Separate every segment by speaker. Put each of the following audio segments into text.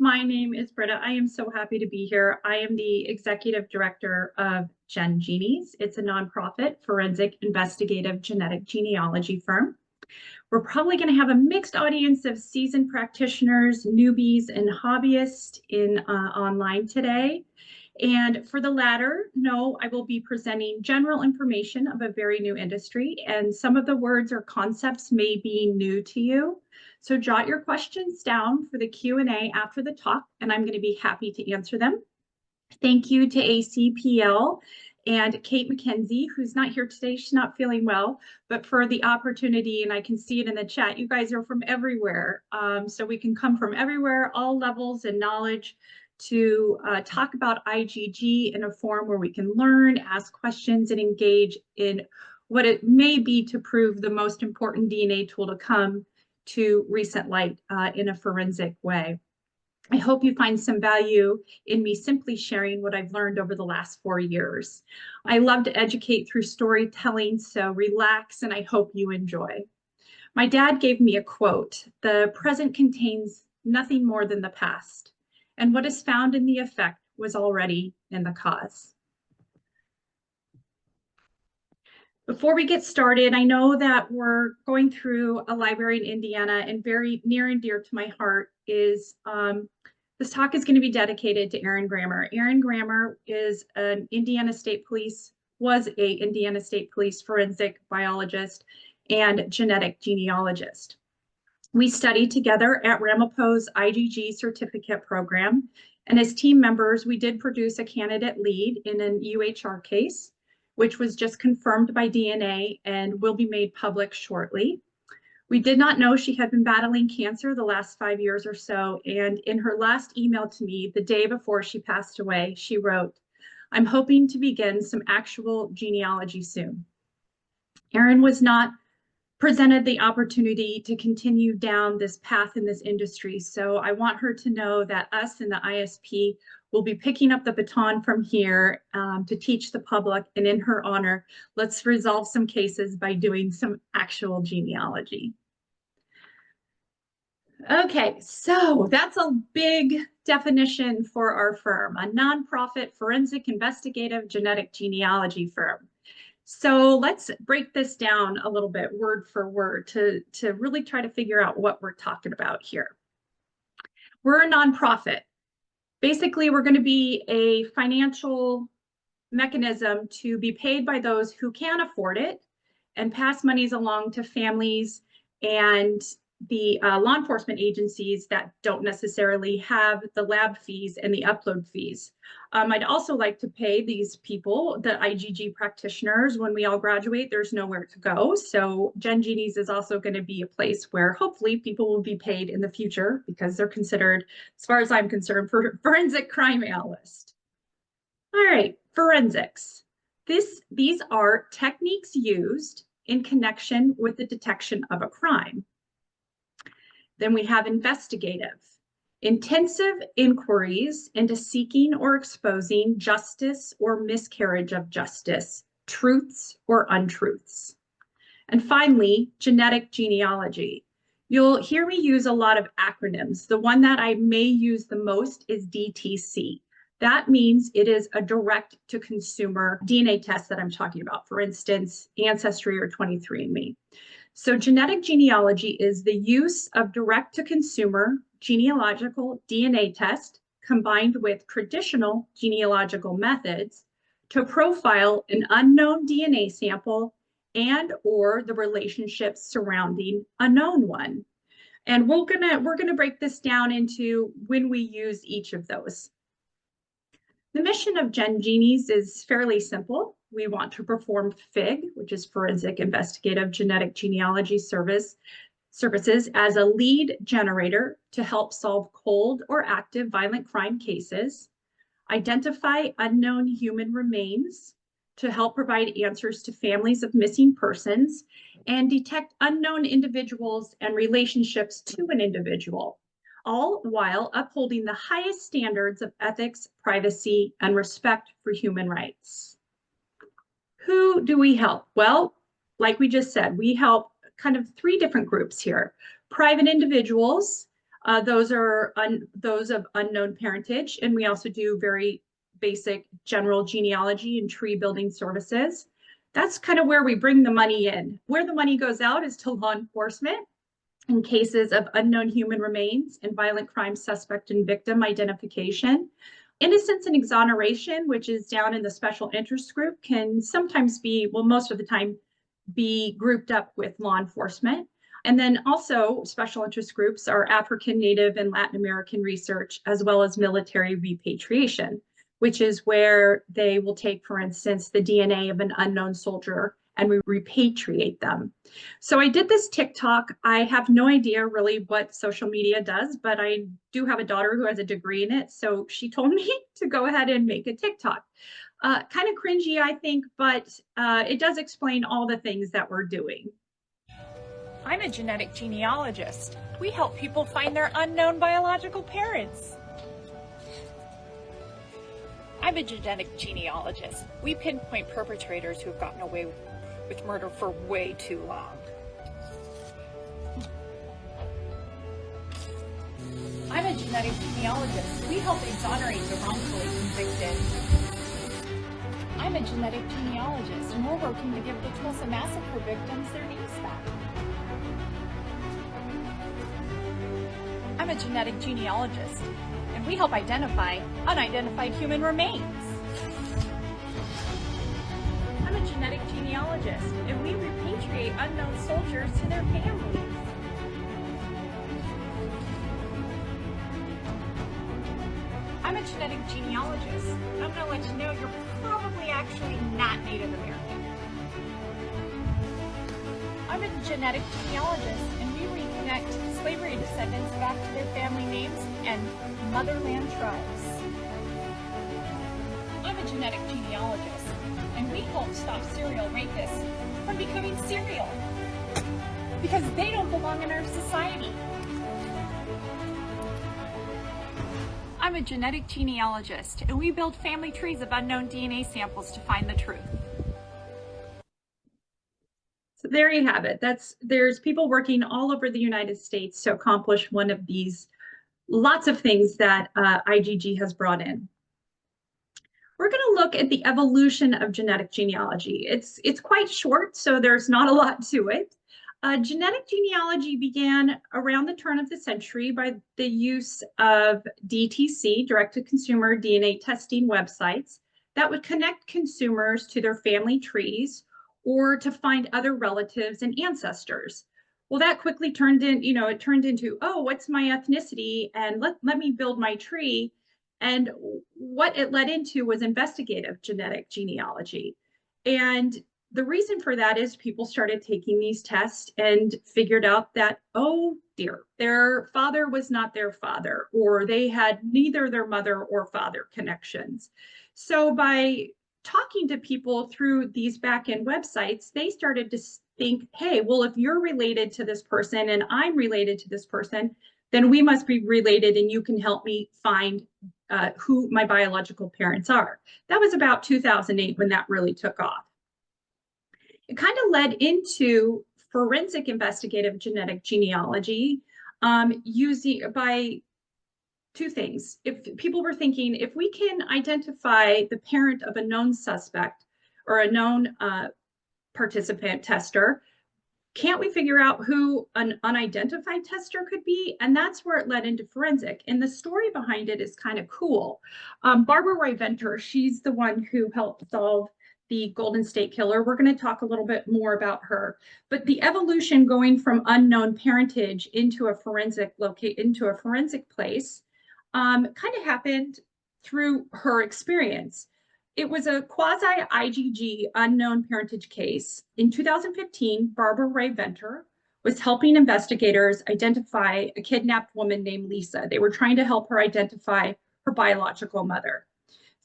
Speaker 1: My name is Britta. I am so happy to be here. I am the Executive Director of GenGenies. It's a nonprofit forensic investigative genetic genealogy firm. We're probably going to have a mixed audience of seasoned practitioners, newbies, and hobbyists in online today. And for the latter, no, I will be presenting general information of a very new industry, and some of the words or concepts may be new to you. So jot your questions down for the Q&A after the talk, and I'm going to be happy to answer them. Thank you to ACPL and Kate McKenzie, who's not here today. She's not feeling well, but for the opportunity, and I can see it in the chat, you guys are from everywhere. So we can come from everywhere, all levels and knowledge, to talk about IGG in a forum where we can learn, ask questions, and engage in what it may be to prove the most important DNA tool to come to recent light in a forensic way. I hope you find some value in me simply sharing what I've learned over the last 4 years. I love to educate through storytelling, so relax, and I hope you enjoy. My dad gave me a quote: "The present contains nothing more than the past, and what is found in the effect was already in the cause." Before we get started, I know that we're going through a library in Indiana, and very near and dear to my heart is this talk is going to be dedicated to Aaron Grammer. Aaron Grammer is an Indiana State Police, was a Indiana State Police forensic biologist and genetic genealogist. We studied together at Ramapo's IGG certificate program, and as team members, we did produce a candidate lead in an UHR case, which was just confirmed by DNA and will be made public shortly. We did not know she had been battling cancer the last 5 years or so, and in her last email to me the day before she passed away, she wrote, "I'm hoping to begin some actual genealogy soon." Erin was not presented the opportunity to continue down this path in this industry, so I want her to know that us in the ISP will be picking up the baton from here to teach the public, and in her honor, let's resolve some cases by doing some actual genealogy. Okay, so that's a big definition for our firm, a nonprofit forensic investigative genetic genealogy firm. So let's break this down a little bit word for word to really try to figure out what we're talking about here. We're a nonprofit. Basically, we're going to be a financial mechanism to be paid by those who can afford it and pass monies along to families and the law enforcement agencies that don't necessarily have the lab fees and the upload fees. I'd also like to pay these people, the IGG practitioners. When we all graduate, there's nowhere to go. So GenGenies is also going to be a place where hopefully people will be paid in the future, because they're considered, as far as I'm concerned, for forensic crime analyst. All right, forensics. These are techniques used in connection with the detection of a crime. Then we have investigative, intensive inquiries into seeking or exposing justice or miscarriage of justice, truths or untruths. And finally, genetic genealogy. You'll hear me use a lot of acronyms. The one that I may use the most is DTC. That means it is a direct-to-consumer DNA test that I'm talking about, for instance, Ancestry or 23andMe. So genetic genealogy is the use of direct-to-consumer genealogical DNA test combined with traditional genealogical methods to profile an unknown DNA sample and or the relationships surrounding a known one. And we're gonna break this down into when we use each of those. The mission of GenGenies is fairly simple. We want to perform FIG, which is Forensic Investigative Genetic Genealogy Services, as a lead generator to help solve cold or active violent crime cases, identify unknown human remains to help provide answers to families of missing persons, and detect unknown individuals and relationships to an individual, all while upholding the highest standards of ethics, privacy, and respect for human rights. Who do we help? Well, like we just said, we help kind of 3 different groups here. Private individuals Those are those of unknown parentage, and we also do very basic general genealogy and tree building services. That's kind of where we bring the money in. Where the money goes out is to law enforcement in cases of unknown human remains and violent crime suspect and victim identification. Innocence and exoneration, which is down in the special interest group, can sometimes be, well, most of the time, be grouped up with law enforcement. And then also special interest groups are African, Native, and Latin American research, as well as military repatriation, which is where they will take, for instance, the DNA of an unknown soldier and we repatriate them. So I did this TikTok. I have no idea really what social media does, but I do have a daughter who has a degree in it. So she told me to go ahead and make a TikTok. Kind of cringy, I think, but it does explain all the things that we're doing.
Speaker 2: I'm a genetic genealogist. We help people find their unknown biological parents. I'm a genetic genealogist. We pinpoint perpetrators who have gotten away with murder for way too long. I'm a genetic genealogist. We help exonerate the wrongfully convicted. I'm a genetic genealogist, and we're working to give the Tulsa Massacre victims their names back. I'm a genetic genealogist, and we help identify unidentified human remains. I'm a genetic genealogist, and we repatriate unknown soldiers to their families. I'm a genetic genealogist, and I'm going to let you know you're probably actually not Native American. I'm a genetic genealogist, and we reconnect slavery descendants back to their family names and motherland tribes. I'm a genetic genealogist, and we help stop serial rapists from becoming serial because they don't belong in our society. I'm a genetic genealogist, and we build family trees of unknown DNA samples to find the truth.
Speaker 1: So there you have it. There's people working all over the United States to accomplish one of these lots of things that IGG has brought in. We're going to look at the evolution of genetic genealogy. It's quite short, so there's not a lot to it. Genetic genealogy began around the turn of the century by the use of DTC, direct-to-consumer DNA testing websites that would connect consumers to their family trees or to find other relatives and ancestors. Well, that quickly turned into, oh, what's my ethnicity? And let me build my tree. And what it led into was investigative genetic genealogy. And the reason for that is people started taking these tests and figured out that, oh dear, their father was not their father, or they had neither their mother or father connections. So by talking to people through these back-end websites, they started to think, hey, well, if you're related to this person and I'm related to this person, then we must be related and you can help me find who my biological parents are. That was about 2008 when that really took off. It kind of led into forensic investigative genetic genealogy using by two things. If people were thinking, if we can identify the parent of a known suspect or a known participant tester, can't we figure out who an unidentified tester could be? And that's where it led into forensic. And the story behind it is kind of cool. Barbara Rae-Venter, she's the one who helped solve the Golden State Killer. We're going to talk a little bit more about her. But the evolution going from unknown parentage into a forensic place kind of happened through her experience. It was a quasi-IGG unknown parentage case. In 2015, Barbara Rae-Venter was helping investigators identify a kidnapped woman named Lisa. They were trying to help her identify her biological mother.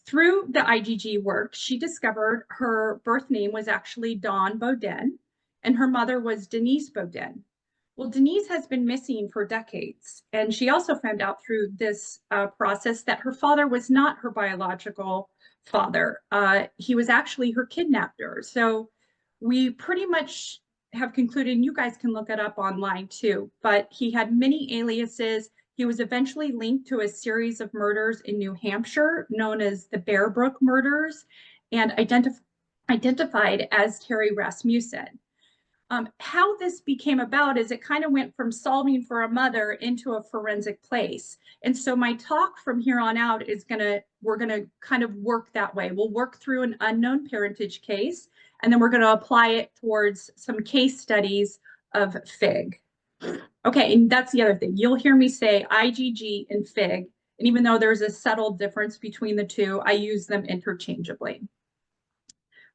Speaker 1: Through the IGG work, she discovered her birth name was actually Dawn Beaudin, and her mother was Denise Beaudin. Well, Denise has been missing for decades, and she also found out through this process that her father was not her biological father. He was actually her kidnapper. So we pretty much have concluded, and you guys can look it up online too, but he had many aliases. He was eventually linked to a series of murders in New Hampshire known as the Bear Brook murders and identified as Terry Rasmussen. How this became about is it kind of went from solving for a mother into a forensic place. And so my talk from here on out is we're gonna kind of work that way. We'll work through an unknown parentage case, and then we're gonna apply it towards some case studies of FIG. Okay, and that's the other thing. You'll hear me say IGG and FIG, and even though there's a subtle difference between the two, I use them interchangeably.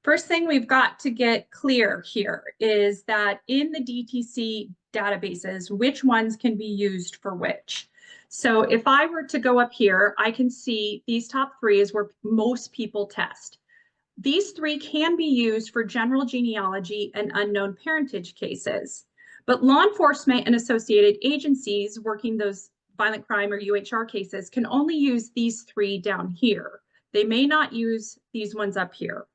Speaker 1: First thing we've got to get clear here is that in the DTC databases, which ones can be used for which. So if I were to go up here, I can see these top three is where most people test. These three can be used for general genealogy and unknown parentage cases, but law enforcement and associated agencies working those violent crime or UHR cases can only use these three down here. They may not use these ones up here,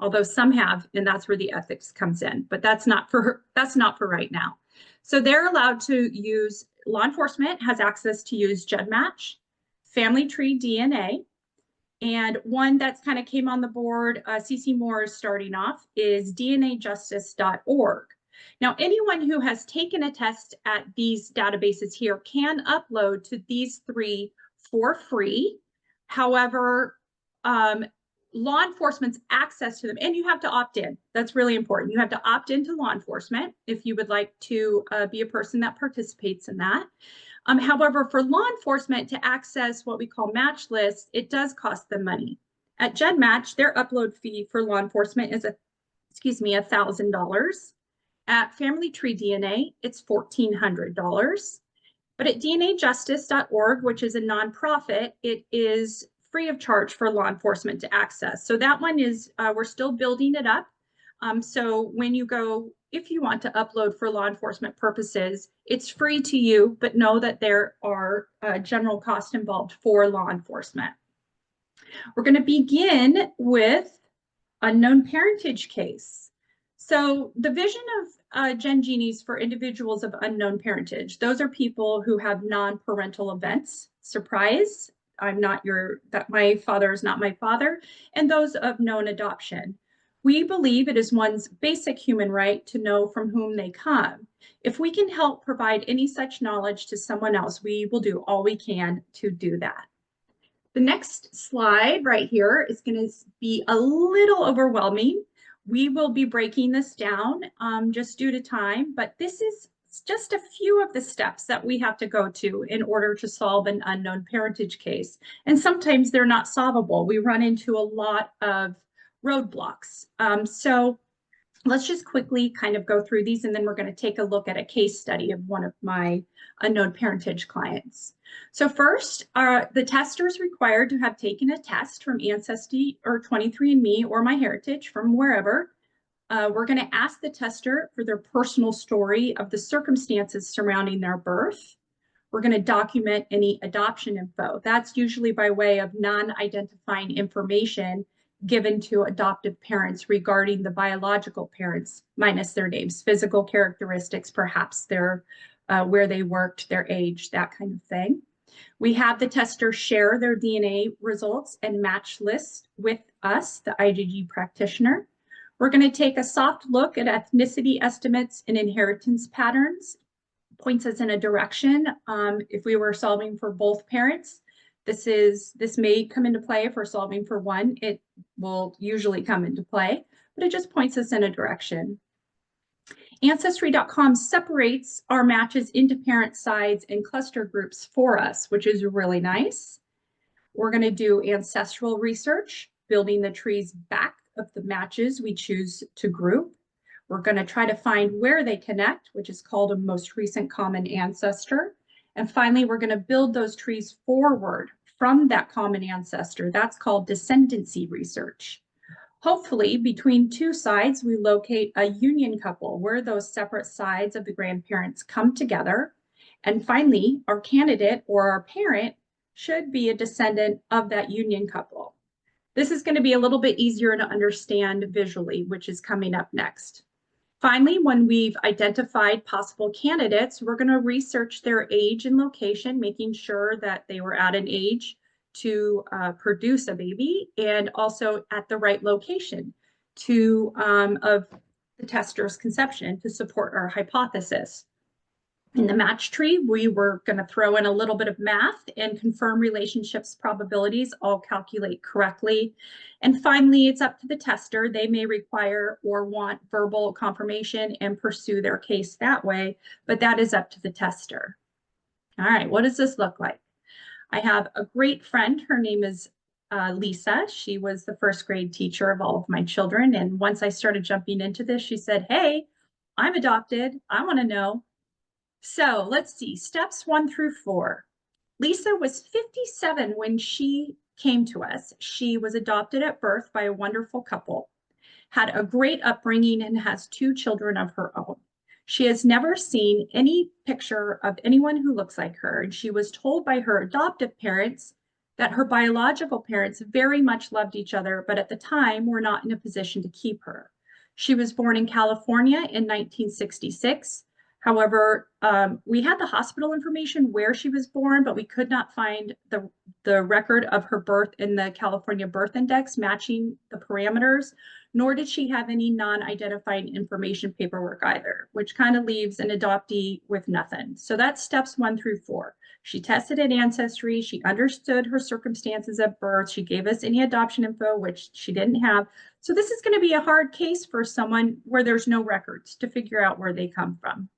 Speaker 1: although some have, and that's where the ethics comes in, but that's not for right now. So they're allowed to use, law enforcement has access to use GenMatch, Family Tree DNA, and one that's kind of came on the board, CC Moore is starting off, is DNAjustice.org. Now, anyone who has taken a test at these databases here can upload to these three for free. However, law enforcement's access to them, and you have to opt in. That's really important. You have to opt into law enforcement if you would like to be a person that participates in that. However, for law enforcement to access what we call match lists, it does cost them money. At GenMatch, their upload fee for law enforcement is $1,000. At Family Tree DNA, it's $1,400. But at DNAjustice.org, which is a nonprofit, it is free of charge for law enforcement to access. So that one is, we're still building it up. So when you go, if you want to upload for law enforcement purposes, it's free to you, but know that there are general costs involved for law enforcement. We're going to begin with unknown parentage case. So the vision of GenGenies for individuals of unknown parentage, those are people who have non-parental events. Surprise, my father is not my father, and those of known adoption. We believe it is one's basic human right to know from whom they come. If we can help provide any such knowledge to someone else, we will do all we can to do that. The next slide right here is going to be a little overwhelming. We will be breaking this down just due to time, but this is just a few of the steps that we have to go to in order to solve an unknown parentage case. And sometimes they're not solvable. We run into a lot of roadblocks. So let's just quickly kind of go through these, and then we're going to take a look at a case study of one of my unknown parentage clients. So first, the tester is required to have taken a test from Ancestry or 23andMe or MyHeritage from wherever. We're going to ask the tester for their personal story of the circumstances surrounding their birth. We're going to document any adoption info. That's usually by way of non-identifying information given to adoptive parents regarding the biological parents, minus their names, physical characteristics, perhaps their where they worked, their age, that kind of thing. We have the tester share their DNA results and match lists with us, the IGG practitioner. We're going to take a soft look at ethnicity estimates and inheritance patterns. Points us in a direction. If we were solving for both parents, this may come into play. If we're solving for one, it will usually come into play, but it just points us in a direction. Ancestry.com separates our matches into parent sides and cluster groups for us, which is really nice. We're going to do ancestral research, building the trees back of the matches we choose to group. We're going to try to find where they connect, which is called a most recent common ancestor. And finally, we're going to build those trees forward from that common ancestor. That's called descendancy research. Hopefully, between two sides, we locate a union couple where those separate sides of the grandparents come together. And finally, our candidate or our parent should be a descendant of that union couple. This is going to be a little bit easier to understand visually, which is coming up next. Finally, when we've identified possible candidates, we're going to research their age and location, making sure that they were at an age to produce a baby and also at the right location of the tester's conception to support our hypothesis. In the match tree, we were going to throw in a little bit of math and confirm relationships probabilities, all calculate correctly. And finally, it's up to the tester. They may require or want verbal confirmation and pursue their case that way, but that is up to the tester. All right, what does this look like? I have a great friend. Her name is Lisa. She was the first grade teacher of all of my children. And once I started jumping into this, she said, hey, I'm adopted. I want to know. So let's see, steps 1 through 4. Lisa was 57 when she came to us. She was adopted at birth by a wonderful couple, had a great upbringing, and has 2 children of her own. She has never seen any picture of anyone who looks like her, and she was told by her adoptive parents that her biological parents very much loved each other, but at the time were not in a position to keep her. She was born in California in 1966. However, we had the hospital information where she was born, but we could not find the record of her birth in the California Birth Index matching the parameters, nor did she have any non-identified information paperwork either, which kind of leaves an adoptee with nothing. So that's steps 1 through 4. She tested at Ancestry. She understood her circumstances at birth. She gave us any adoption info, which she didn't have. So this is going to be a hard case for someone where there's no records to figure out where they come from.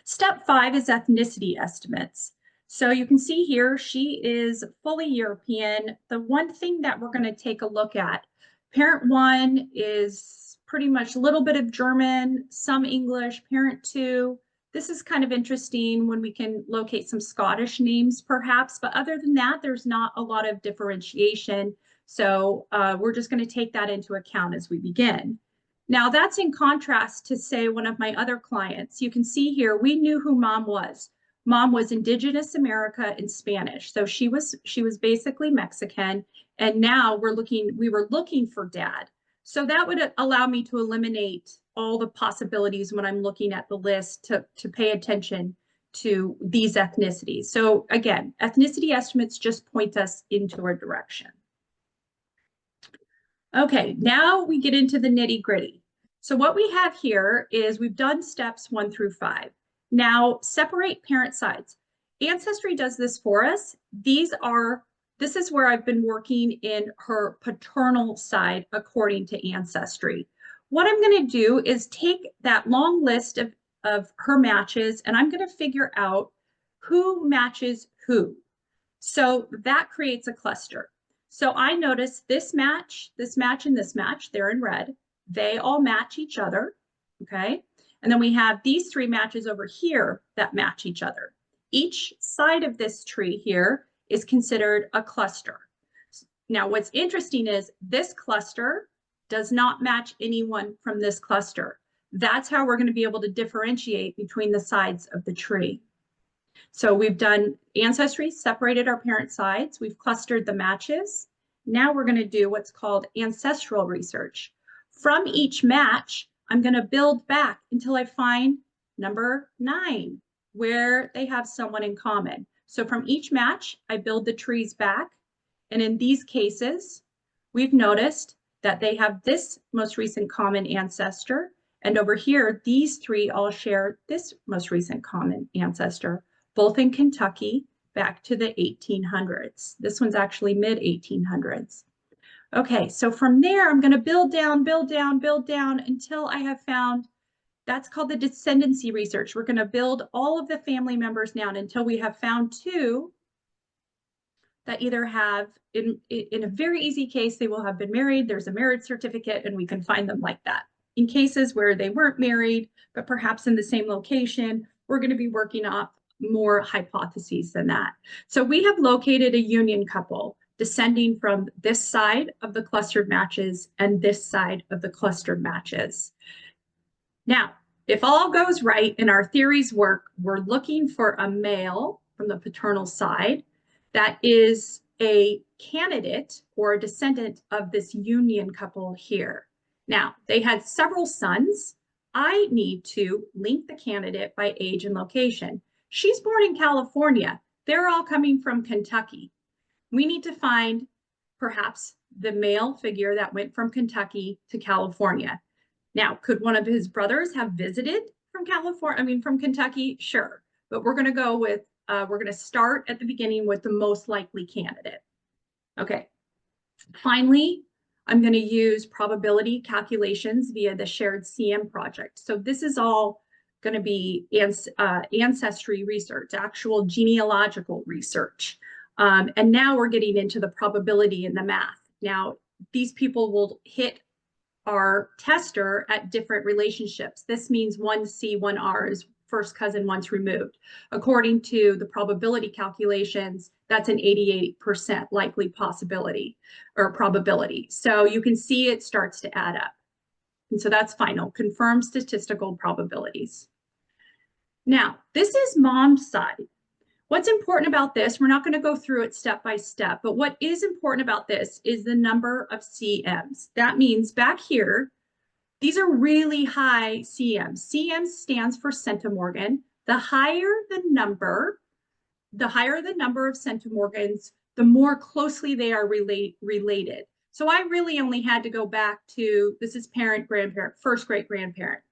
Speaker 1: Step 5 is ethnicity estimates. So you can see here, she is fully European. The one thing that we're going to take a look at, parent 1 is pretty much a little bit of German, some English, parent 2. This is kind of interesting when we can locate some Scottish names perhaps, but other than that, there's not a lot of differentiation. So we're just going to take that into account as we begin. Now that's in contrast to, say, one of my other clients. You can see here, we knew who mom was. Mom was Indigenous America and Spanish. So she was basically Mexican. And now we were looking for dad. So that would allow me to eliminate all the possibilities when I'm looking at the list to pay attention to these ethnicities. So again, ethnicity estimates just point us into a direction. Okay, now we get into the nitty-gritty. So what we have here is we've done steps 1 through 5. Now separate parent sides. Ancestry does this for us. This is where I've been working in her paternal side according to Ancestry. What I'm going to do is take that long list of her matches, and I'm going to figure out who matches who. So that creates a cluster. So I notice this match, and this match, they're in red. They all match each other, okay? And then we have these 3 matches over here that match each other. Each side of this tree here is considered a cluster. Now, what's interesting is this cluster does not match anyone from this cluster. That's how we're going to be able to differentiate between the sides of the tree. So we've done Ancestry, separated our parent sides. We've clustered the matches. Now we're going to do what's called ancestral research. From each match, I'm going to build back until I find number 9, where they have someone in common. So from each match, I build the trees back. And in these cases, we've noticed that they have this most recent common ancestor. And over here, these 3 all share this most recent common ancestor, both in Kentucky back to the 1800s. This one's actually mid-1800s. Okay, so from there, I'm going to build down until I have found, that's called the descendancy research. We're going to build all of the family members down until we have found 2 that either have, in a very easy case, they will have been married, there's a marriage certificate, and we can find them like that. In cases where they weren't married, but perhaps in the same location, we're going to be working off more hypotheses than that. So we have located a union couple descending from this side of the clustered matches and this side of the clustered matches. Now, if all goes right and our theories work, we're looking for a male from the paternal side that is a candidate or a descendant of this union couple here. Now, they had several sons. I need to link the candidate by age and location. She's born in California. They're all coming from Kentucky. We need to find perhaps the male figure that went from Kentucky to California. Now, could one of his brothers have visited from from Kentucky? Sure. But we're going to go with, we're going to start at the beginning with the most likely candidate. Okay. Finally, I'm going to use probability calculations via the shared CM project. So this is all going to be ancestry research, actual genealogical research. And now we're getting into the probability and the math. Now, these people will hit our tester at different relationships. This means 1C, 1R is first cousin once removed. According to the probability calculations, that's an 88% likely possibility or probability. So you can see it starts to add up. And so that's final, confirmed statistical probabilities. Now, this is mom's side. What's important about this, we're not going to go through it step by step, but what is important about this is the number of CMs. That means back here, these are really high CMs. CM stands for centimorgan. The higher the number of centimorgans, the more closely they are related. So I really only had to go back to, this is parent, grandparent, first great grandparent.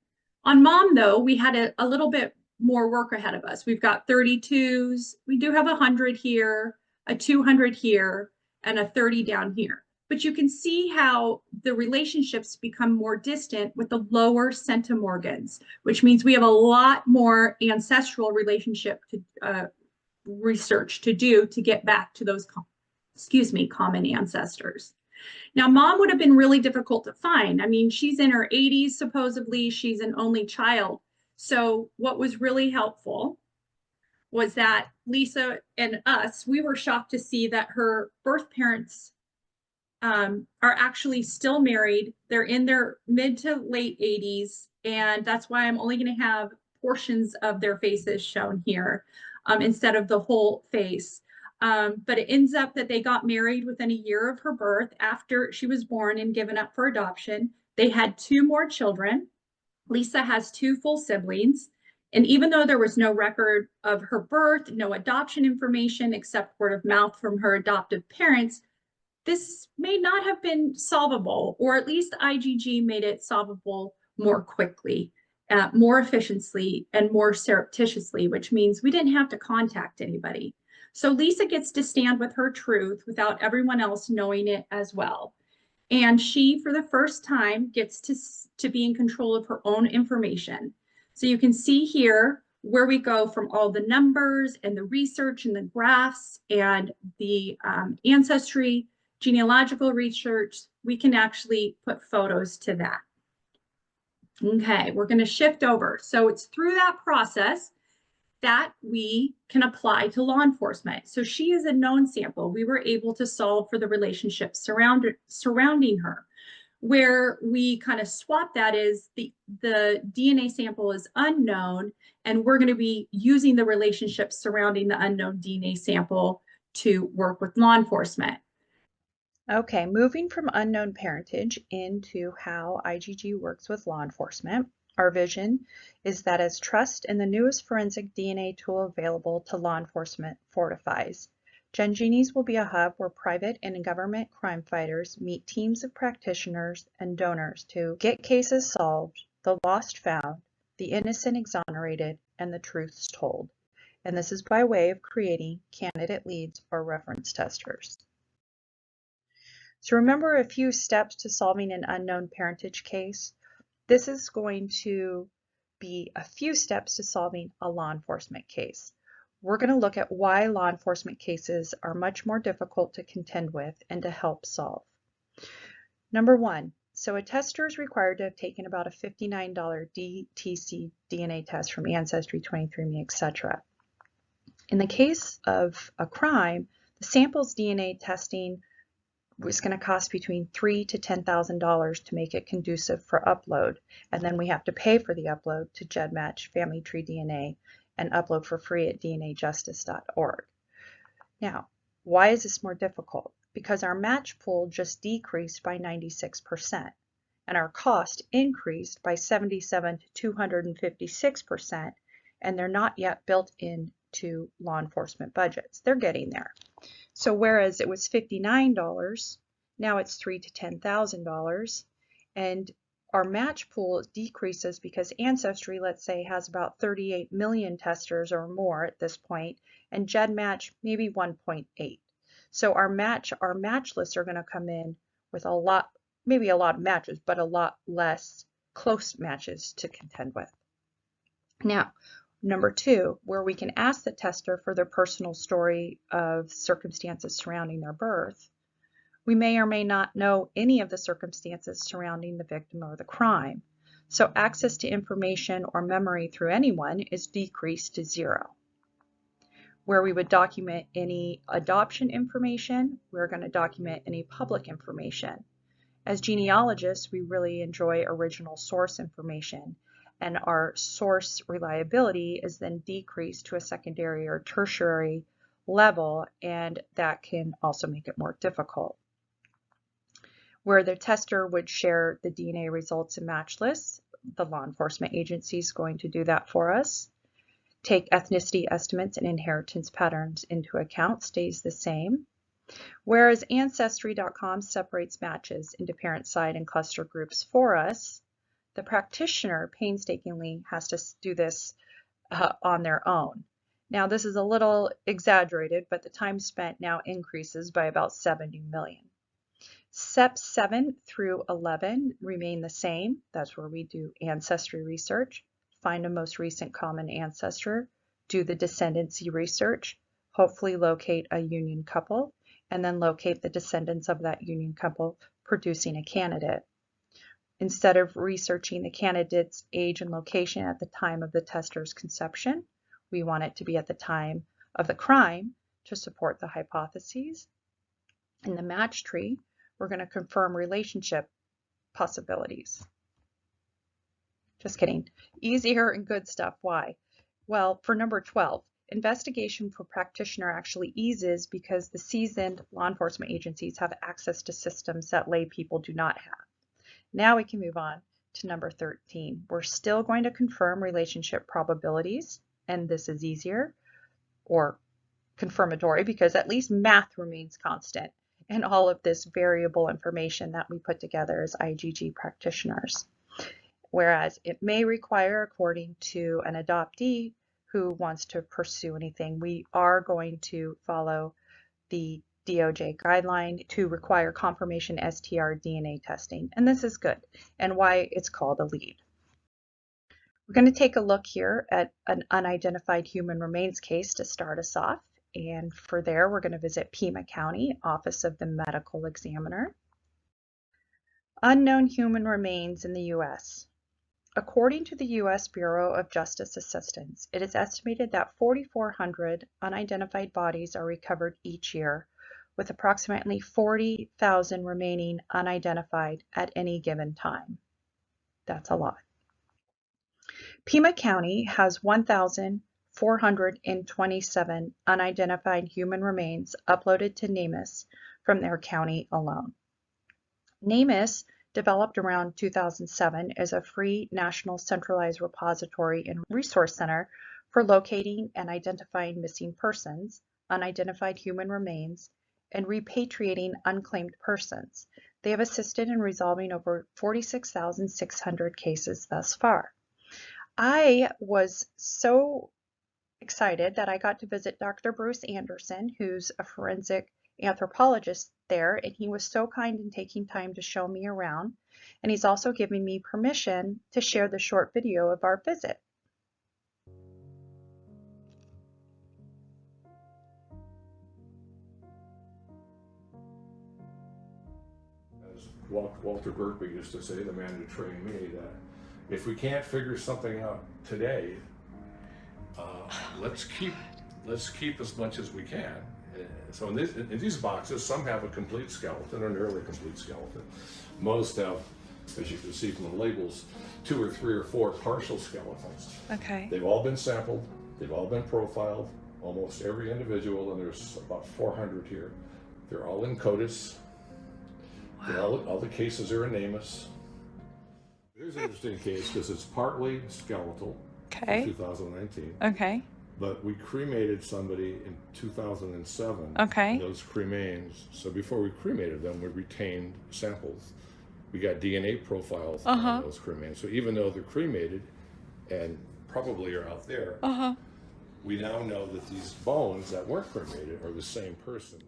Speaker 1: On mom, though, we had a little bit more work ahead of us. We've got 32s. We do have 100 here, a 200 here, and a 30 down here. But you can see how the relationships become more distant with the lower centimorgans, which means we have a lot more ancestral relationship to research to do to get back to those, common ancestors. Now, mom would have been really difficult to find. I mean, she's in her 80s, supposedly. She's an only child. So what was really helpful was that Lisa and us, we were shocked to see that her birth parents are actually still married. They're in their mid to late 80s. And that's why I'm only going to have portions of their faces shown here instead of the whole face. But it ends up that they got married within a year of her birth after she was born and given up for adoption. They had 2 more children. Lisa has 2 full siblings. And even though there was no record of her birth, no adoption information except word of mouth from her adoptive parents, this may not have been solvable, or at least IGG made it solvable more quickly, more efficiently, and more surreptitiously, which means we didn't have to contact anybody. So Lisa gets to stand with her truth without everyone else knowing it as well. And she, for the first time, gets to be in control of her own information. So you can see here where we go from all the numbers and the research and the graphs and the ancestry, genealogical research, we can actually put photos to that. Okay, we're going to shift over. So it's through that process that we can apply to law enforcement. So she is a known sample. We were able to solve for the relationship surrounding her. Where we kind of swap that is the DNA sample is unknown, and we're going to be using the relationships surrounding the unknown DNA sample to work with law enforcement.
Speaker 3: Okay, moving from unknown parentage into how IGG works with law enforcement, our vision is that as trust in the newest forensic DNA tool available to law enforcement fortifies, GenGenies will be a hub where private and government crime fighters meet teams of practitioners and donors to get cases solved, the lost found, the innocent exonerated, and the truths told. And this is by way of creating candidate leads or reference testers. So remember a few steps to solving an unknown parentage case. This is going to be a few steps to solving a law enforcement case. We're going to look at why law enforcement cases are much more difficult to contend with and to help solve. Number 1, so a tester is required to have taken about a $59 DTC DNA test from Ancestry, 23andMe, etc. In the case of a crime, the sample's DNA testing was going to cost between $3,000 to $10,000 to make it conducive for upload, and then we have to pay for the upload to GEDmatch, Family Tree DNA, and upload for free at dnajustice.org. Now, why is this more difficult? Because our match pool just decreased by 96%, and our cost increased by 77 to 256%, and they're not yet built into law enforcement budgets. They're getting there. So whereas it was $59, now it's $3,000 to $10,000, and our match pool decreases because Ancestry, let's say, has about 38 million testers or more at this point, and GenMatch maybe 1.8. So our match lists are going to come in with a lot, maybe a lot of matches, but a lot less close matches to contend with. Now, number two, where we can ask the tester for their personal story of circumstances surrounding their birth, we may or may not know any of the circumstances surrounding the victim or the crime. So access to information or memory through anyone is decreased to 0. Where we would document any adoption information, we're going to document any public information. As genealogists, we really enjoy original source information, and our source reliability is then decreased to a secondary or tertiary level, and that can also make it more difficult. Where the tester would share the DNA results and match lists, the law enforcement agency is going to do that for us. Take ethnicity estimates and inheritance patterns into account stays the same. Whereas Ancestry.com separates matches into parent side and cluster groups for us, the practitioner painstakingly has to do this on their own. Now this is a little exaggerated, but the time spent now increases by about 70 million. Steps 7 through 11 remain the same. That's where we do ancestry research, find a most recent common ancestor, do the descendancy research, hopefully locate a union couple, and then locate the descendants of that union couple, producing a candidate. Instead of researching the candidate's age and location at the time of the tester's conception, we want it to be at the time of the crime to support the hypotheses. In the match tree, we're going to confirm relationship possibilities. Just kidding. Easier and good stuff. Why? Well, for number 12, investigation for practitioner actually eases because the seasoned law enforcement agencies have access to systems that lay people do not have. Now we can move on to number 13. We're still going to confirm relationship probabilities, and this is easier or confirmatory because at least math remains constant in all of this variable information that we put together as IGG practitioners. Whereas it may require, according to an adoptee who wants to pursue anything, we are going to follow the DOJ guideline to require confirmation STR DNA testing, and this is good, and why it's called a lead. We're going to take a look here at an unidentified human remains case to start us off, and for there we're going to visit Pima County, Office of the Medical Examiner. Unknown human remains in the U.S. According to the U.S. Bureau of Justice Assistance, it is estimated that 4,400 unidentified bodies are recovered each year, with approximately 40,000 remaining unidentified at any given time. That's a lot. Pima County has 1,427 unidentified human remains uploaded to NamUs from their county alone. NamUs, developed around 2007, is a free national centralized repository and resource center for locating and identifying missing persons, unidentified human remains, and repatriating unclaimed persons. They have assisted in resolving over 46,600 cases thus far. I was so excited that I got to visit Dr. Bruce Anderson, who's a forensic anthropologist there, and he was so kind in taking time to show me around, and he's also given me permission to share the short video of our visit.
Speaker 4: As Walter Berkeley used to say, the man who trained me, that if we can't figure something out today, let's keep as much as we can. So in these boxes, some have a complete skeleton or nearly complete skeleton. Most have, as you can see from the labels, 2 or 3 or 4 partial skeletons.
Speaker 3: Okay.
Speaker 4: They've all been sampled, they've all been profiled, almost every individual, and there's about 400 here. They're all in CODIS. Wow. All the cases are in NamUs. Here's an interesting case because it's partly skeletal
Speaker 3: Okay.
Speaker 4: in 2019.
Speaker 3: Okay.
Speaker 4: But we cremated somebody in 2007.
Speaker 3: Okay.
Speaker 4: And those cremains, so before we cremated them, we retained samples. We got DNA profiles on those cremains. So even though they're cremated and probably are out there, we now know that these bones that weren't cremated are the same person.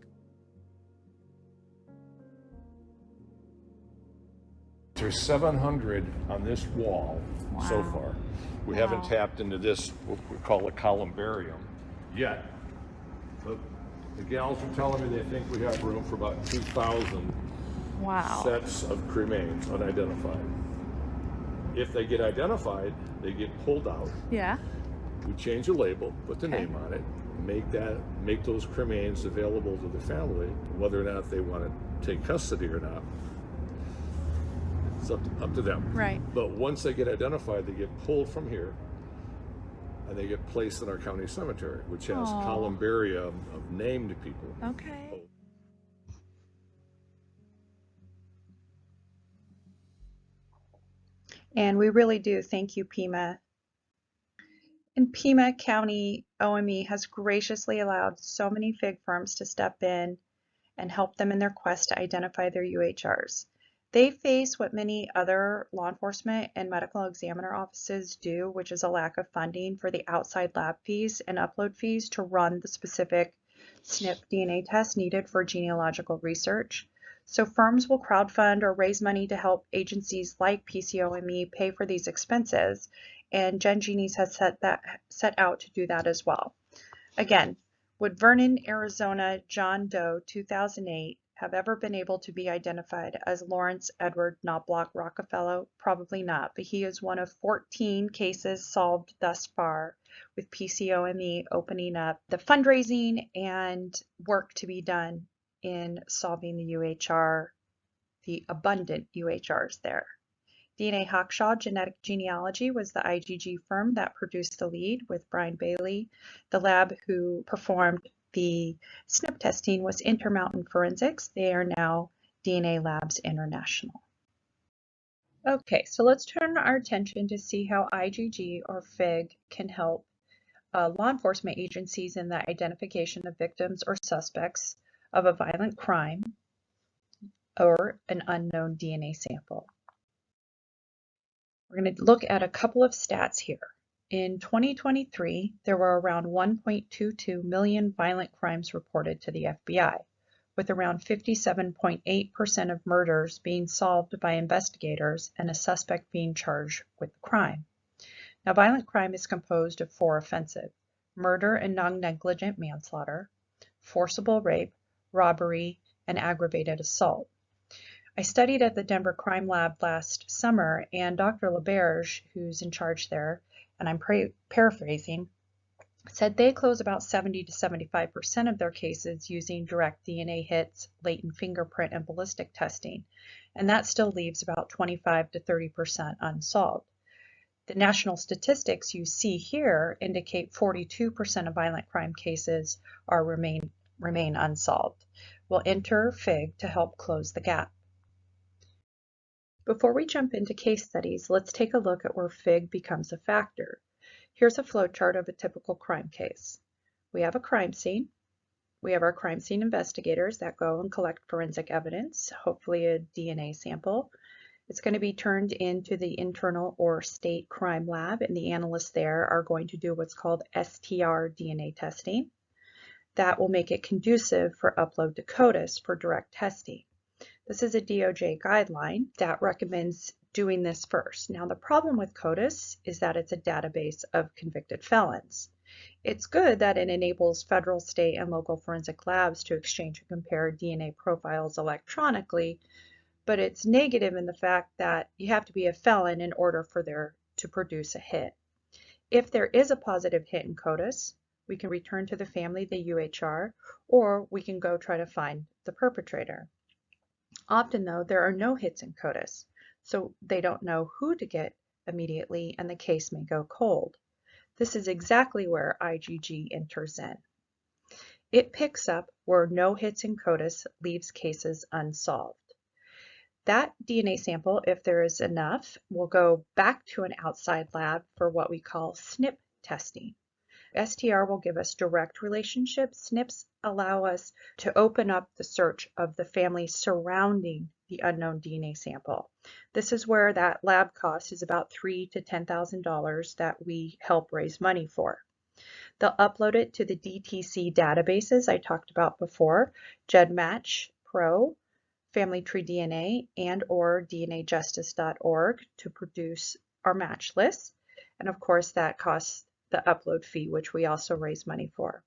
Speaker 4: There's 700 on this wall so far. We haven't tapped into this, what we call a columbarium, yet. But the gals are telling me they think we have room for about 2,000 sets of cremains unidentified. If they get identified, they get pulled out.
Speaker 3: Yeah.
Speaker 4: We change the label, put the name on it, make those cremains available to the family, whether or not they want to take custody or not. It's up to them.
Speaker 3: Right.
Speaker 4: But once they get identified, they get pulled from here and they get placed in our county cemetery, which has columbaria of named people.
Speaker 3: Okay. And we really do thank you, Pima. And Pima County OME has graciously allowed so many FIG firms to step in and help them in their quest to identify their UHRs. They face what many other law enforcement and medical examiner offices do, which is a lack of funding for the outside lab fees and upload fees to run the specific SNP DNA test needed for genealogical research. So firms will crowdfund or raise money to help agencies like PCOME pay for these expenses, and GenGenies has set out to do that as well. Again, would Vernon, Arizona, John Doe, 2008, have ever been able to be identified as Lawrence Edward Knobloch Rockefeller? Probably not, but he is one of 14 cases solved thus far, with PCOME opening up the fundraising and work to be done in solving the UHR, the abundant UHRs there. DNA Hawkshaw Genetic Genealogy was the IGG firm that produced the lead with Brian Bailey. The lab who performed the SNP testing was Intermountain Forensics. They are now DNA Labs International. Okay, so let's turn our attention to see how IGG or FIG can help law enforcement agencies in the identification of victims or suspects of a violent crime or an unknown DNA sample. We're going to look at a couple of stats here. In 2023, there were around 1.22 million violent crimes reported to the FBI, with around 57.8% of murders being solved by investigators and a suspect being charged with the crime. Now, violent crime is composed of 4 offenses: murder and non-negligent manslaughter, forcible rape, robbery, and aggravated assault. I studied at the Denver Crime Lab last summer, and Dr. LaBerge, who's in charge there, and I'm paraphrasing, said they close about 70 to 75% of their cases using direct DNA hits, latent fingerprint, and ballistic testing, and that still leaves about 25 to 30% unsolved. The national statistics you see here indicate 42% of violent crime cases remain unsolved. We'll enter FIG to help close the gap. Before we jump into case studies, let's take a look at where FIG becomes a factor. Here's a flowchart of a typical crime case. We have a crime scene. We have our crime scene investigators that go and collect forensic evidence, hopefully a DNA sample. It's going to be turned into the internal or state crime lab, and the analysts there are going to do what's called STR DNA testing. That will make it conducive for upload to CODIS for direct testing. This is a DOJ guideline that recommends doing this first. Now, the problem with CODIS is that it's a database of convicted felons. It's good that it enables federal, state, and local forensic labs to exchange and compare DNA profiles electronically, but it's negative in the fact that you have to be a felon in order for there to produce a hit. If there is a positive hit in CODIS, we can return to the family the UHR, or we can go try to find the perpetrator. Often, though, there are no hits in CODIS, so they don't know who to get immediately, and the case may go cold. This is exactly where IGG enters in. It picks up where no hits in CODIS leaves cases unsolved. That DNA sample, if there is enough, will go back to an outside lab for what we call SNP testing. STR will give us direct relationships. SNPs allow us to open up the search of the family surrounding the unknown DNA sample. This is where that lab cost is about $3,000 to $10,000 that we help raise money for. They'll upload it to the DTC databases I talked about before, GEDmatch Pro, Family Tree DNA, and or DNAjustice.org to produce our match list. And of course, that costs the upload fee, which we also raise money for.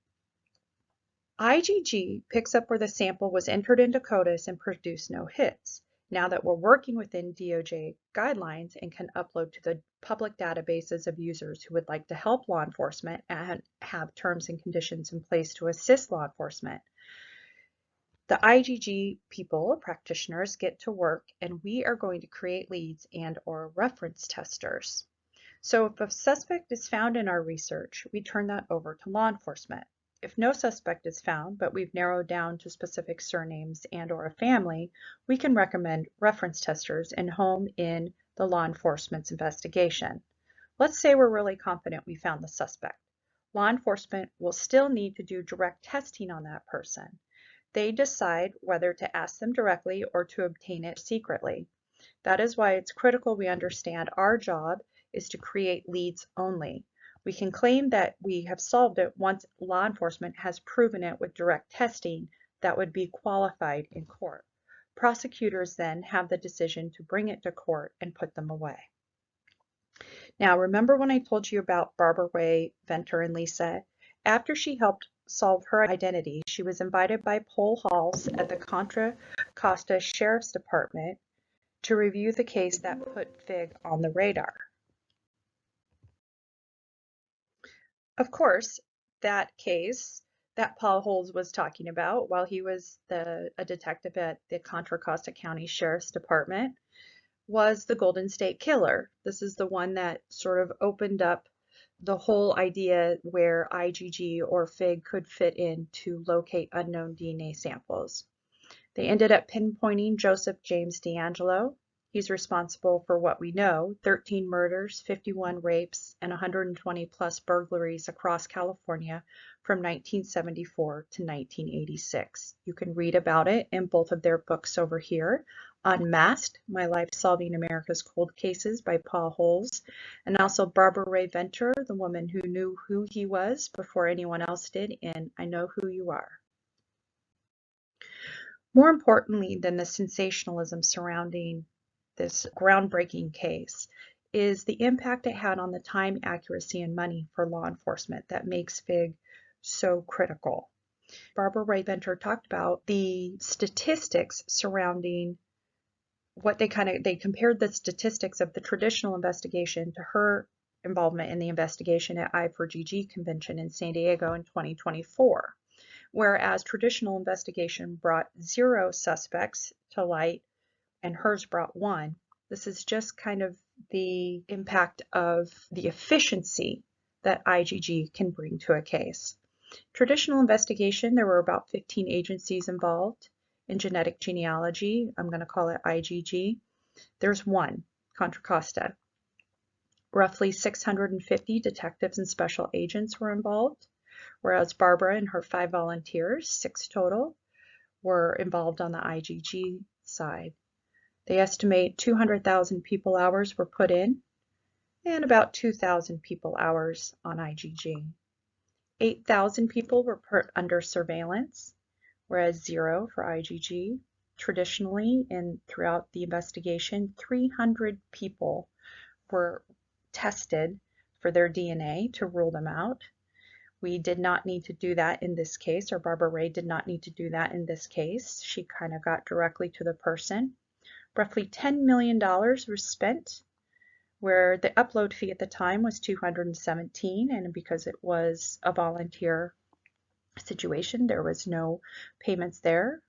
Speaker 3: IGG picks up where the sample was entered into CODIS and produced no hits. Now that we're working within DOJ guidelines and can upload to the public databases of users who would like to help law enforcement and have terms and conditions in place to assist law enforcement, the IGG people, practitioners, get to work, and we are going to create leads and or reference testers. So if a suspect is found in our research, we turn that over to law enforcement. If no suspect is found, but we've narrowed down to specific surnames and or a family, we can recommend reference testers and home in the law enforcement's investigation. Let's say we're really confident we found the suspect. Law enforcement will still need to do direct testing on that person. They decide whether to ask them directly or to obtain it secretly. That is why it's critical we understand our job is to create leads only. We can claim that we have solved it once law enforcement has proven it with direct testing that would be qualified in court. Prosecutors then have the decision to bring it to court and put them away. Now, remember when I told you about Barbara Ray, Venter, and Lisa? After she helped solve her identity, she was invited by Paul Halls at the Contra Costa Sheriff's Department to review the case that put FIG on the radar. Of course, that case that Paul Halls was talking about while he was a detective at the Contra Costa County Sheriff's Department was the Golden State Killer. This is the one that sort of opened up the whole idea where IGG or FIG could fit in to locate unknown DNA samples. They ended up pinpointing Joseph James DeAngelo. He's responsible for what we know, 13 murders, 51 rapes, and 120 plus burglaries across California from 1974 to 1986. You can read about it in both of their books over here, Unmasked, My Life Solving America's Cold Cases by Paul Halls, and also Barbara Ray Venter, the woman who knew who he was before anyone else did in I Know Who You Are. More importantly than the sensationalism surrounding this groundbreaking case is the impact it had on the time, accuracy, and money for law enforcement that makes FIG so critical. Barbara Ray Venter talked about the statistics surrounding what they compared the statistics of the traditional investigation to her involvement in the investigation at I4GG convention in San Diego in 2024. Whereas traditional investigation brought 0 suspects to light and hers brought 1. This is just kind of the impact of the efficiency that IGG can bring to a case. Traditional investigation, there were about 15 agencies involved. In genetic genealogy, I'm going to call it IGG, there's 1, Contra Costa. Roughly 650 detectives and special agents were involved, whereas Barbara and her 5 volunteers, 6 total, were involved on the IGG side. They estimate 200,000 people hours were put in and about 2,000 people hours on IGG. 8,000 people were put under surveillance, whereas 0 for IGG. Traditionally, and throughout the investigation, 300 people were tested for their DNA to rule them out. We did not need to do that in this case, or Barbara Ray did not need to do that in this case. She kind of got directly to the person. Roughly $10 million was spent, where the upload fee at the time was $217, and because it was a volunteer situation, there was no payments there.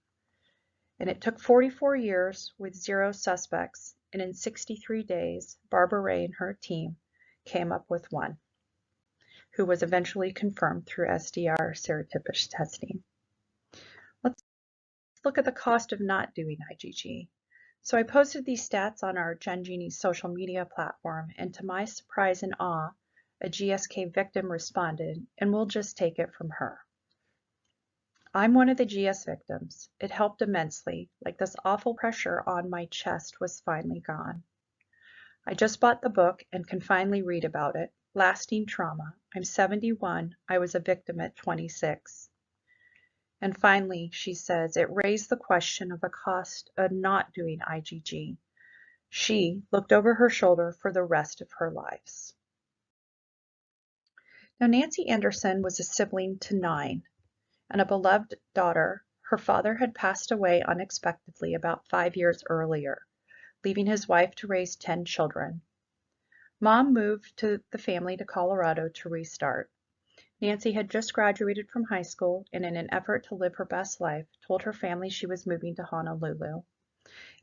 Speaker 3: And it took 44 years with 0 suspects, and in 63 days, Barbara Ray and her team came up with 1, who was eventually confirmed through SDR serotypic testing. Let's look at the cost of not doing IGG. So I posted these stats on our GenGenies social media platform, and to my surprise and awe, a GSK victim responded, and we'll just take it from her. I'm one of the GS victims. It helped immensely, like this awful pressure on my chest was finally gone. I just bought the book and can finally read about it. Lasting trauma. I'm 71. I was a victim at 26. And finally, she says, it raised the question of the cost of not doing IGG. She looked over her shoulder for the rest of her lives. Now, Nancy Anderson was a sibling to 9 and a beloved daughter. Her father had passed away unexpectedly about 5 years earlier, leaving his wife to raise 10 children. Mom moved to the family to Colorado to restart. Nancy had just graduated from high school and in an effort to live her best life, told her family she was moving to Honolulu.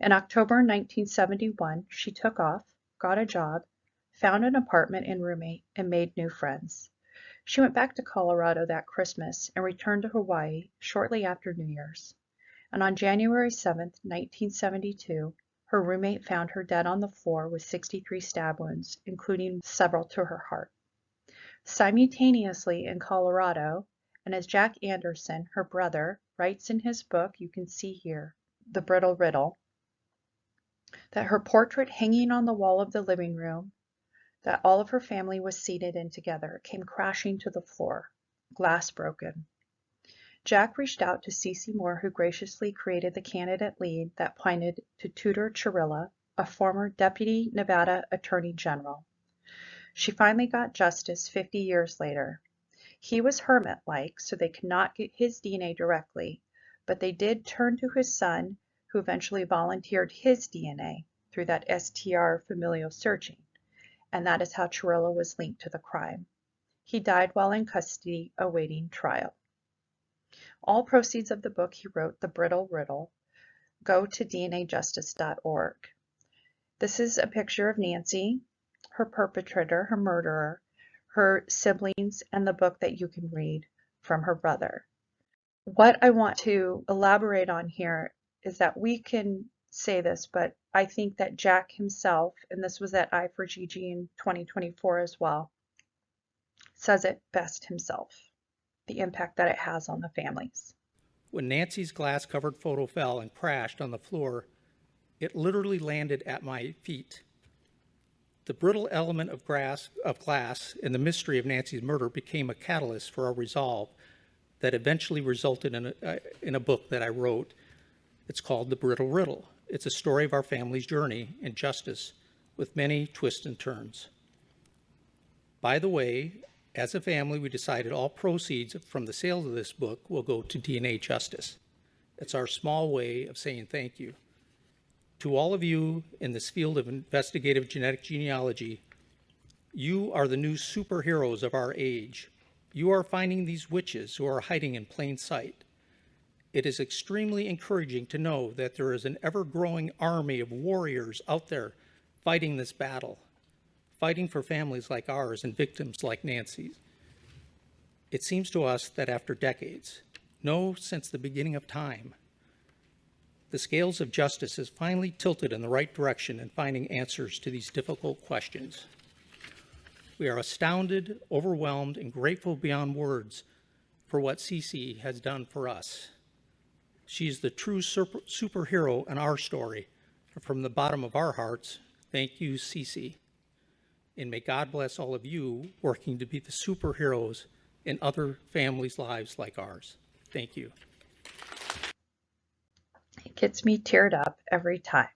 Speaker 3: In October 1971, she took off, got a job, found an apartment and roommate, and made new friends. She went back to Colorado that Christmas and returned to Hawaii shortly after New Year's. And on January 7, 1972, her roommate found her dead on the floor with 63 stab wounds, including several to her heart. Simultaneously in Colorado, and as Jack Anderson, her brother, writes in his book, you can see here, The Brittle Riddle, that her portrait hanging on the wall of the living room, that all of her family was seated in together, came crashing to the floor, glass broken. Jack reached out to Cece Moore, who graciously created the candidate lead that pointed to Tudor Chirilla, a former Deputy Nevada Attorney General. She finally got justice 50 years later. He was hermit-like, so they could not get his DNA directly, but they did turn to his son, who eventually volunteered his DNA through that STR familial searching, and that is how Chirilla was linked to the crime. He died while in custody awaiting trial. All proceeds of the book he wrote, The Brittle Riddle, go to DNAjustice.org. This is a picture of Nancy, her perpetrator, her murderer, her siblings, and the book that you can read from her brother. What I want to elaborate on here is that we can say this, but I think that Jack himself, and this was at I4GG in 2024 as well, says it best himself, the impact that it has on the families.
Speaker 5: When Nancy's glass-covered photo fell and crashed on the floor, it literally landed at my feet. The brittle element of glass in the mystery of Nancy's murder became a catalyst for a resolve that eventually resulted in a book that I wrote. It's called The Brittle Riddle. It's a story of our family's journey in justice with many twists and turns. By the way, as a family, we decided all proceeds from the sales of this book will go to DNA Justice. It's our small way of saying thank you. To all of you in this field of investigative genetic genealogy, you are the new superheroes of our age. You are finding these witches who are hiding in plain sight. It is extremely encouraging to know that there is an ever-growing army of warriors out there fighting this battle, fighting for families like ours and victims like Nancy's. It seems to us that after decades, no, since the beginning of time, the scales of justice has finally tilted in the right direction in finding answers to these difficult questions. We are astounded, overwhelmed, and grateful beyond words for what Cece has done for us. She is the true superhero in our story. From the bottom of our hearts, thank you, Cece. And may God bless all of you working to be the superheroes in other families' lives like ours. Thank you.
Speaker 3: It gets me teared up every time.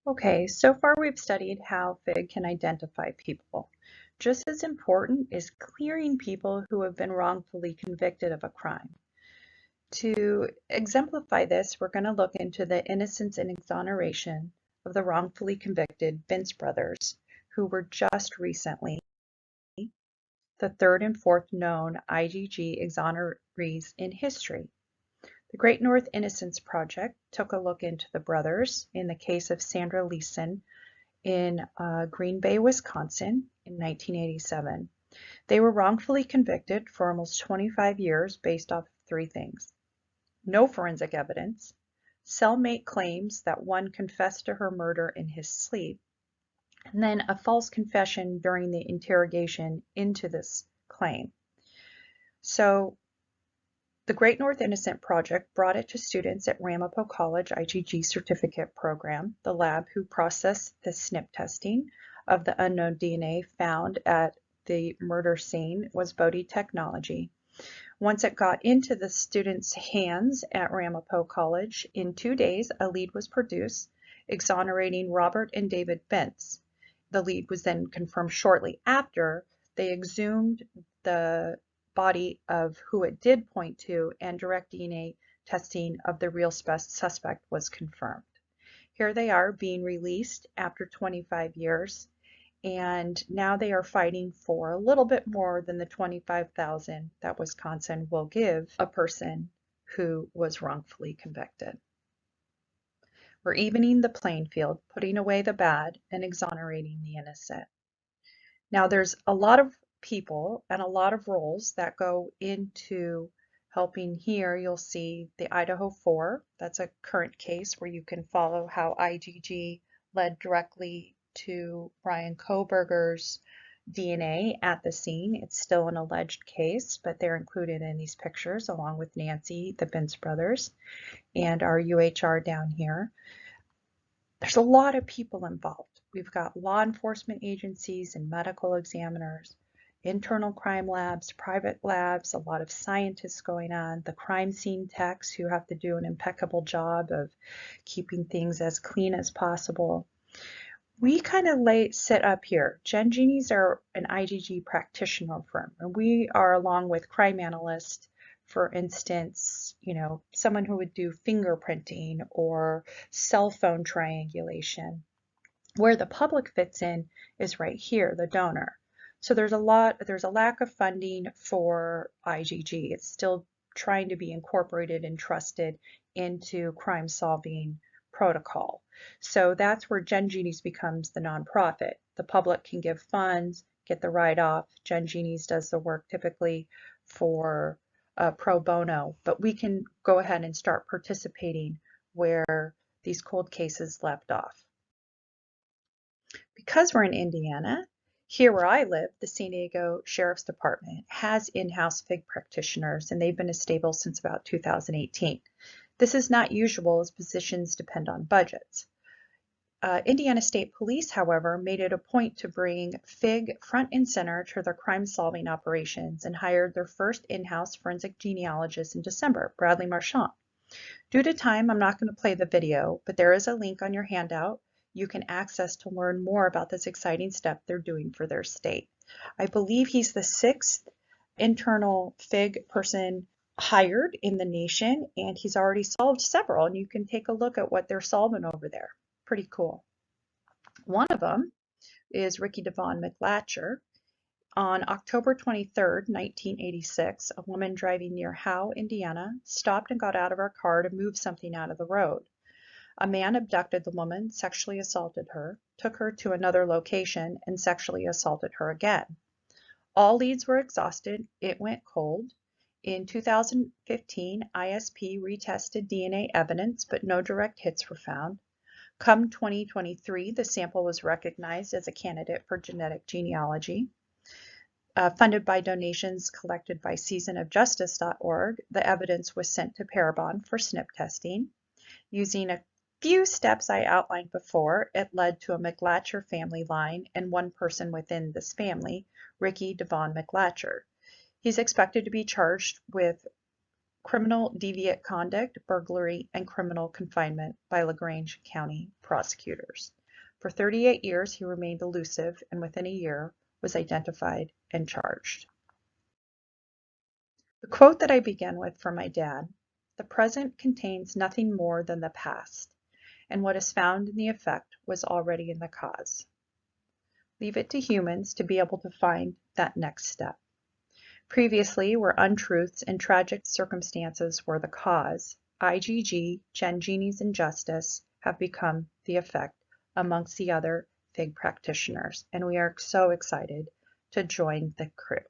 Speaker 3: Okay, so far we've studied how FIG can identify people. Just as important is clearing people who have been wrongfully convicted of a crime. To exemplify this, we're going to look into the innocence and exoneration of the wrongfully convicted Vince brothers, who were just recently the third and fourth known IGG exonerees in history. The Great North Innocence Project took a look into the brothers in the case of Sandra Leeson in Green Bay, Wisconsin in 1987. They were wrongfully convicted for almost 25 years based off of 3 things: no forensic evidence, cellmate claims that one confessed to her murder in his sleep, and then a false confession during the interrogation into this claim. So the Great North Innocent Project brought it to students at Ramapo College IGG certificate program. The lab who processed the SNP testing of the unknown DNA found at the murder scene was Bodhi Technology. Once it got into the students' hands at Ramapo College, in 2 days a lead was produced, exonerating Robert and David Bentz. The lead was then confirmed shortly after they exhumed the body of who it did point to, and direct DNA testing of the real suspect was confirmed. Here they are being released after 25 years, and now they are fighting for a little bit more than the $25,000 that Wisconsin will give a person who was wrongfully convicted. We're evening the playing field, putting away the bad and exonerating the innocent. Now there's a lot of people and a lot of roles that go into helping. Here you'll see the Idaho 4. That's a current case where you can follow how IGG led directly to Brian Kohberger's DNA at the scene. It's still an alleged case, but they're included in these pictures along with Nancy, the Bentz brothers, and our UHR down here. There's a lot of people involved. We've got law enforcement agencies and medical examiners, internal crime labs, private labs, a lot of scientists going on, the crime scene techs who have to do an impeccable job of keeping things as clean as possible. We kind of sit up here. GenGenies are an IGG practitioner firm, and we are, along with crime analysts, for instance, someone who would do fingerprinting or cell phone triangulation. Where the public fits in is right here, the donor. So there's a lack of funding for IGG. It's still trying to be incorporated and trusted into crime solving protocol. So that's where GenGenies becomes the nonprofit. The public can give funds, get the write-off. GenGenies does the work typically for pro bono, but we can go ahead and start participating where these cold cases left off. Because we're in Indiana, here where I live, the San Diego Sheriff's Department has in-house FIG practitioners, and they've been stable since about 2018. This is not usual as positions depend on budgets. Indiana State Police, however, made it a point to bring FIG front and center to their crime-solving operations and hired their first in-house forensic genealogist in December, Bradley Marchand. Due to time, I'm not going to play the video, but there is a link on your handout you can access to learn more about this exciting step they're doing for their state. I believe he's the 6th internal FIG person hired in the nation, and he's already solved several, and you can take a look at what they're solving over there. Pretty cool. One of them is Ricky Devon McLatcher. On October 23rd, 1986, a woman driving near Howe, Indiana, stopped and got out of her car to move something out of the road. A man abducted the woman, sexually assaulted her, took her to another location, and sexually assaulted her again. All leads were exhausted. It went cold. In 2015, ISP retested DNA evidence, but no direct hits were found. Come 2023, the sample was recognized as a candidate for genetic genealogy. Funded by donations collected by seasonofjustice.org, the evidence was sent to Parabon for SNP testing. Using a few steps I outlined before, it led to a McLatcher family line and one person within this family, Ricky Devon McLatcher. He's expected to be charged with criminal deviant conduct, burglary, and criminal confinement by LaGrange County prosecutors. For 38 years, he remained elusive, and within a year was identified and charged. The quote that I began with from my dad, "The present contains nothing more than the past, and what is found in the effect was already in the cause. Leave it to humans to be able to find that next step. Previously, where untruths and tragic circumstances were the cause, IGG, GenGenies, and Justice have become the effect amongst the other FIG practitioners, and we are so excited to join the crew."